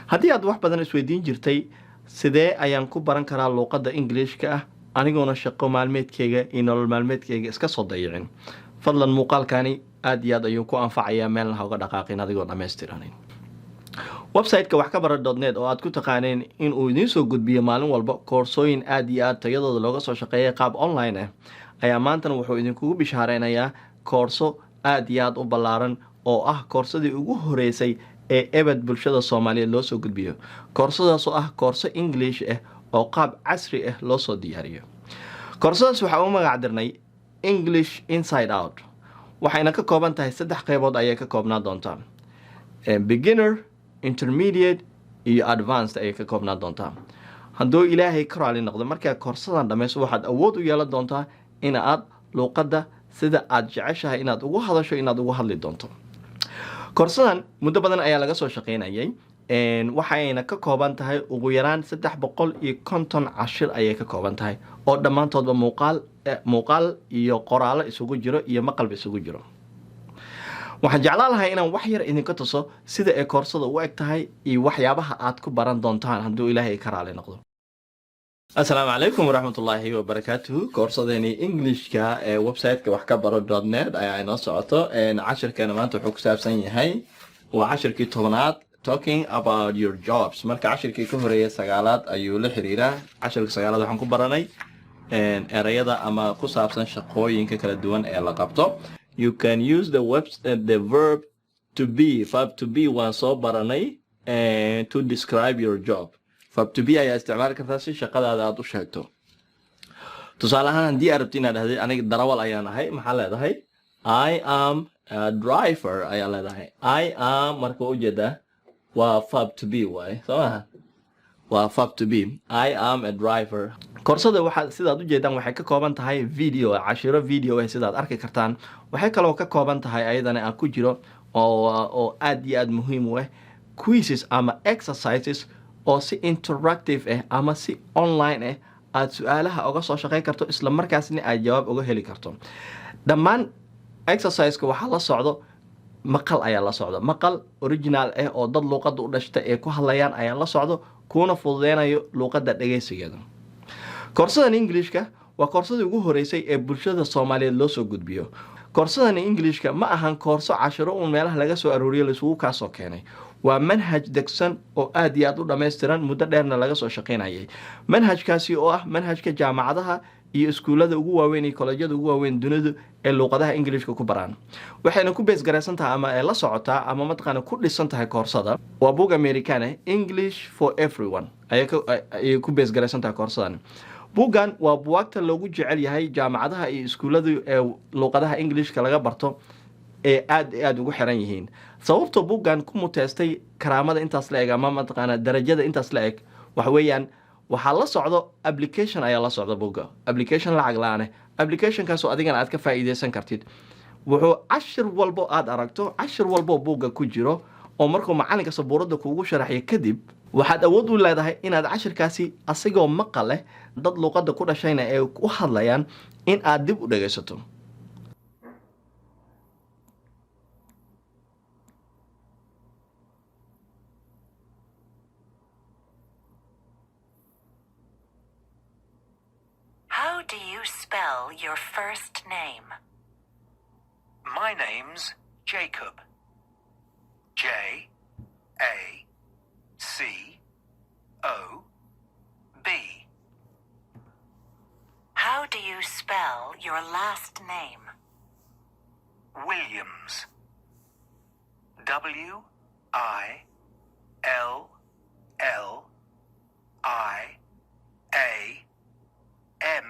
haddii aad wax badan isweydiin jirtay sidee ayaan ku baran karaa luuqadda Englishka ah anigoona shaqo maalmeedkayga iyo nolol maalmeedkayga iska soo dayicin fadlan muuqaalkani aad iyo aad ayuu ku anfacayaa meelna ha uga dhaqaaqin adigoo dhammaystiranin website-ka wax ka bara.net oo aad ku taqaaneen in uu idiin soo gudbiyo maalin walba koorsooyin aad iyo aad tayadooda looga soo shaqeeyay qaab online ah ayaa maantana wuxuu idinkugu bishaareynayaa koorso aad iyo aad u ballaaran oo ah koorsadii ugu horeysay ee ebed bulshada Soomaaliyeed loo soo gudbiyo koorsadaas oo ah koorso English ah oo qaab casri ah loo soo diyaariyo koorsadaas waxa uu magac dirnay English Inside Out waxayna ka kooban tahay 3 qaybood ayay ka koobnaa doontaa beginner intermediate iyo advanced ayay ka koobnaa doontaa hadduu ilaahay ka raali noqdo markaa koorsadan dhammayso waxaad awood u yeelan doontaa in aad luuqadda sida aad jeceshahay inaad ugu hadasho inaad ugu hadli doonto koorsadan muddo badan ayaa laga soo shaqeynayay waxayna ka kooban tahay ugu yaraan 350 cashir ayay ka kooban tahay oo dhammaantoodba muuqaal iyo qoraalo isugu jiro iyo maqalba isugu jiro waxaan jeclaan lahaa inaan wax yar idinka tuso sida ay koorsada u eg tahay iyo waxyaabaha aad ku baran doontaan hadduu ilaahay ka raali noqdo السلام عليكم ورحمة الله وبركاته كورساتني إنجليشكا ويبسايتك wax ka baro.net ayaa inoo socoto casharkeena maanta wuxuu ku saabsan yahay waa casharkii 10aad talking about your jobs marka casharkii ka horeeyay 9aad ayuu la xiriiraa casharka 9aad waxaan ku baranay erayada ama ku saabsan shaqooyinka kala duwan ee la qabto you can use the verb to be waan soo baranay to describe your job verb to be ayaa isticmaali kartaa si shaqadaada aad u sheegto tusaale ahaan haddii aad rabto inaad dhahdo aniga darawal ayaan ahay maxaa leedahay I am a driver ayaa leedahay I am marka ujeedaa waa verb to be waay soo maha waa verb to be I am a driver koorsada waxaad sidaad ujeedaan waxay ka kooban tahay video cashiro video sidaad arki kartaan waxay kaloo ka kooban tahay ayadana aan ku jiro oo aad iyo aad muhiim u ah quizzes ama exercises oo si interactive ah ama si online ah aad su'aalaha uga soo shaqeyn karto isla markaasna aad jawaab uga heli karto dhammaan exercise-ka waxa la socdo maqal ayaa la socdo maqal original ah oo dad luqadda u dhashtay ee ku hadlayaan ayaa la socdo kuna fududeynayo luqadda dhageysigeeda koorsadan Englishka waa koorsadii ugu horeysay ee bulshada Soomaaliyeed loo soo gudbiyo koorsadan Englishka ma ahan koorso cashiro oo meelaha laga soo arooriyo la isugu ka soo keenay waa manhaj degsan oo aad iyo aad u dhameystiran muddo dheerna laga soo shaqeynayay manhajkaasi oo ah manhajka jaamacadaha iyo iskuulada ugu waaweyn iyo kollejyada ugu waaweyn dunida ee luqadaha Englishka ku baraan waxayna ku base garaysan tahay ama la socotaa ama matqana ku dhisan tahay koorsada waa buug American English for everyone ayay ku base garaysan tahay koorsadan buugan waa buugta loogu jecel yahay jaamacadaha iyo iskuulada ee luqadaha Englishka laga barto ee aad ugu xiran yihiin sababtoo buugan ku muteestay karaamada intaas la eg ama matqana darajada intaas la eg wax weeyaan waxa la socdo application ayaa la socdo buuga application lacag la'aan application kaas oo adigana aad ka faa'iideysan kartid wuxuu cashir walbo aad aragto cashir walbo buuga ku jiro oo markuu macalinka sabuurada kuugu sharaxay kadib waxaad awood u leedahay inaad cashirkaasi asigoo maqal leh dad luqadda ku dhashayna ee u hadlayaan in aad dib u dhageysato How do you spell your first name? My name's Jacob. J-A-C-O-B. How do you spell your last name? Williams. W-I-L-L-I-A-M.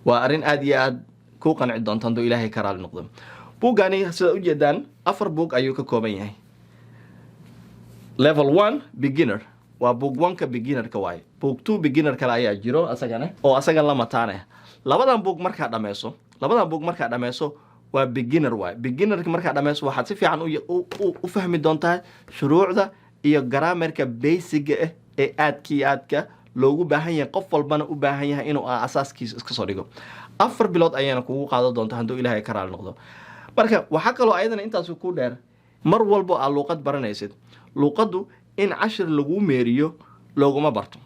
waa arin aad iyo aad ku qanci doontaan doo ilaahay ka raali noqdo buugani sida u jeedaan 4 buug ayuu ka kooban yahay level 1 beginner waa buug 1 ka beginner ka waay buug 2 beginner kale ayaa jiro asagana oo asagan la mataanay labadan buug markaa dhameyso waa beginner waay beginnerka markaa dhameyso waxaad si fiican u fahmi doontaa shuruucda iyo grammarka basic ah ee aadka loogu baahan yahay qof walbana u baahan yahay inuu asaaskiisa iska soo dhigo 4 bilood ayana kugu qaadan doontaa hadduu ilaahay ka raali noqdo marka waxa kaloo ayadana intaas ku dheer mar walbo aad luqad baranaysid luqaddu in cashir lagu meeriyo looguma barto.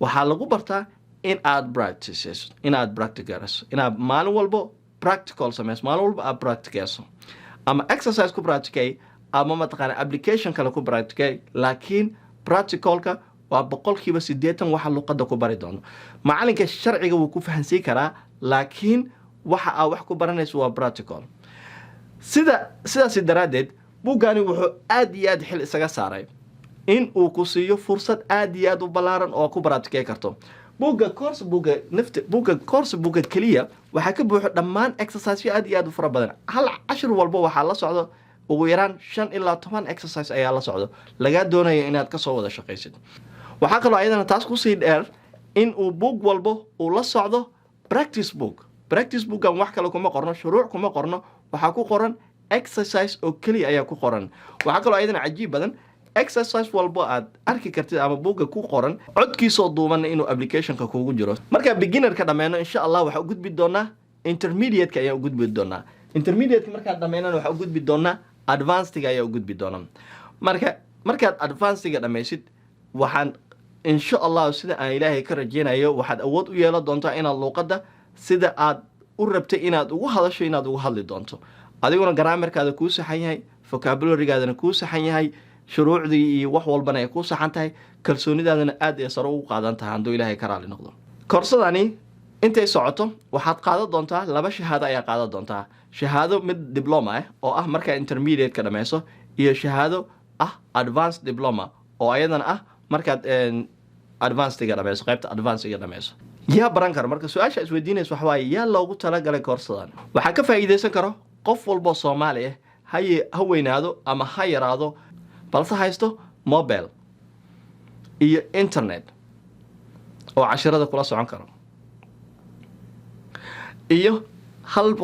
waxaa lagu bartaa in aad practices inaad practiceyso inaad maalin walbo practical sameyso maalin walba aad practiceyso ama exercise ku practicay ama mataqaana application kale ku practicay laakiin practicalka waa 80% waxa luqadda ku bari doono. macalinka sharciga wuu ku fahansiin karaa laakiin waxa aad wax ku baranayso waa practical. sidaas daraadeed buugani wuxuu aad iyo aad xil isaga saaray in uu ku siiyo fursad aad iyo aad u ballaaran oo ku practicay karto. buugga course kaliya waxaa ka buuxo dhammaan exercise aad iyo aad u fara badan. hal cashir walba waxaa la socdo ugu yaraan 5 ilaa 10 exercise ayaa la socdo laga doonayo inaad ka soo wada shaqaysid. waxaa kaloo ayadana taas ku sii dheer in uu buug walba uu la socdo practice bookgan wax kale kuma qorno, shuruuc kuma qorno, waxaa ku qoran exercise oo kaliya ayaa ku qoran. waxaa kaloo ayadana cajiib badan exercise walba aad arki kartid ama buugga ku qoran codkiisoo duuban inuu applicationka kuugu jiro. marka beginnerka dhammeeno insha Allah waxa u gudbi doonaa intermediate-ka ayaa u gudbi doonaa. intermediate-ka markaad dhammeynana waxa u gudbi doonaa advanced-ga ayaa u gudbi doonaa. markaad advanced-ga dhammaysid waxaan insha Allah sida aan Ilaahay ka rajeynayo waxaad awood u yeelan doontaa inaad luqadda sida aad u rabtay inaad ugu hadasho inaad ugu hadli doonto adiguna grammarkaada kuu saxan yahay, vocabulary-gaadana kuu saxan yahay, shuruucdii iyo wax walbana ay ku saxan tahay, kalsoonidaadana aad ee sare ugu qaadan tahay hadduu Ilaahay ka raali noqdo. koorsadani intay socoto waxaad qaadan doontaa 2 shahaado ayaa qaadan doontaa. shahaado mid diploma ah oo ah markaa intermediate ka dhameyso iyo shahaado ah advanced diploma oo ayadana ah markaad advanced-ga dhameyso qaybta advanced-ga dhameyso. yaa baran karo marka su-aasha isweydiinaysa waxa waaye yaa loogu talagalay koorsadan. waxaa ka faa'iideysan karo qof walba Soomaali ah ha weynaado ama ha yaraado balse haysto mobile iyo internet oo cashirada kula socon karo iyo hal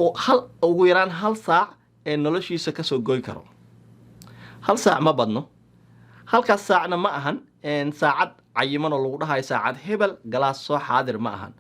ugu yaraan 1 saac ee noloshiisa ka soo goy karo. 1 saac ma badno, halkaas saacna ma ahan saacad cayiman oo lagu dhahay saacad hebel galaas soo xaadir ma ahan.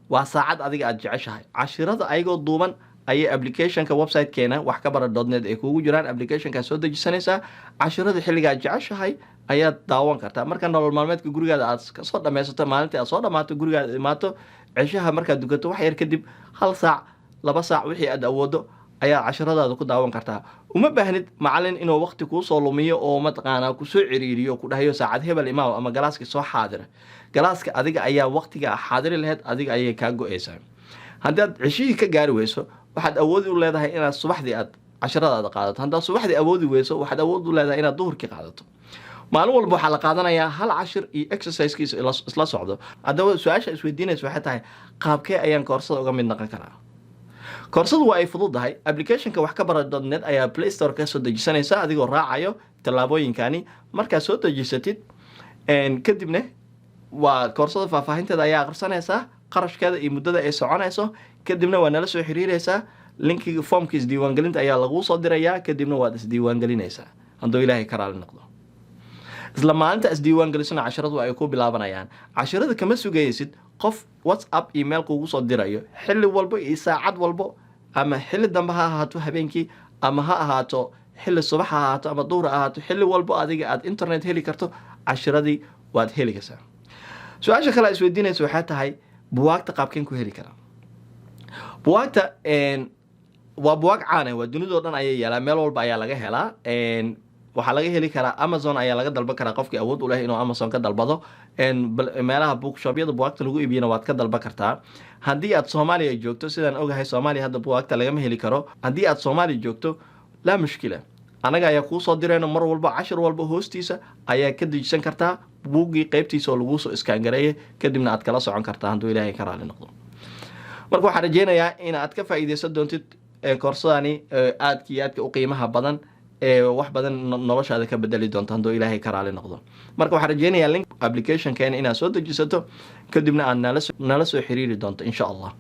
waa saacad adiga aad jeceshahay. cashirada ayagoo duuban ayay applicationka website-keena wax ka bara.net ay kuugu jiraan. applicationka soo dejisanaysaa cashirada xilliga aad jeceshahay ayaad daawan kartaa. marka nolol maalmeedka gurigaada aad ka soo dhameysato maalintii aad soo dhamaato gurigaada imaato cishaha markaad dukato wax yar kadib 1 saac 2 saac wixii aad awoodo ayaa cashiradaada ku daawan kartaa. uma baahnid macallin inuu waqti kuu soo lumiyo oo mataqaanaa ku soo ciriiriyo ku dhahayo saacad hebel imaam ama galaaska soo xaadira. galaaska adiga ayaa waqtiga xaadiri lahayd adiga ayay kaa go'aysaa. haddaad cishihii ka gaari weyso waxaad awood u leedahay inaad subaxdii aad cashiradaada qaadato. haddaad subaxdii awoodi weyso waxaad awood u leedahay inaad duhurkii qaadato. maalin walba waxaa la qaadanayaa hal cashir iyo exercise-kiisa isla socdo. haddaba su-aasha isweydiinaysa waxay tahay qaabkee ayaan koorsada uga mid noqon karaa. koorsadu waa ay fududahay. applicationka wax ka bara.net ayaa Play Store ka soo dejisanaysa adigoo raacayo tallaabooyinkani. markaad soo dejisatid kadibna waa koorsada faahfaahinteeda ayaa akhrisanaysaa, qarashkeeda iyo muddada ay soconayso, kadibna waa nala soo xiriiraysaa. linkiga formka isdiiwaangelinta ayaa laguu soo dirayaa, kadibna waad isdiiwaangelinaysaa hadduu Ilaahay ka raali noqdo. isla maalinta isdiiwaangelisana casharadu ay ku bilaabanayaan. casharada kama sugaysid qof WhatsApp email kuugu soo dirayo xilli walba iyo saacad walba ama xilli dambe ha ahaato habeenkii ama ha ahaato xilli subax ha ahaato ama duhur ha ahaato xilli walba adiga aad internet heli karto casharadii waad heli kartaa. su-aasha kale isweydiinaysa waxay tahay buwaagta qaabkeen ku heli karaa. buwaagta waa buwaag caan ah, waa dunidoo dhan ayay yaalaa, meel walba ayaa laga helaa. waxaa laga heli karaa Amazon ayaa laga dalban karaa qofkii awood u leh inuu Amazon ka dalbado. meelaha bookshop-yada buwaagta lagu iibiyana waad ka dalban kartaa. haddii aad Soomaaliya joogto sidaan ogahay Soomaaliya hadda buwaagta lagama heli karo. haddii aad Soomaaliya joogto laa mushkila anaga ayaa kuu soo dirayno mar walba cashir walba hoostiisa ayaa ka dejisan kartaa buuggii qaybtiisa oo lagu soo iskaan-gareeyay kadibna aad kala socon kartaa hadduu Ilaahay ka raali noqdo. marka waxaan rajeynayaa in aad ka faa'iideysan doontid koorsadani aadka u qiimaha badan wax badan noloshaada ka bedeli doonto hadduu Ilaahay ka raali noqdo. marka waxaan rajeynayaa link application-keena inaad soo dejisato kadibna aad nala soo xiriiri doonto insha Allah.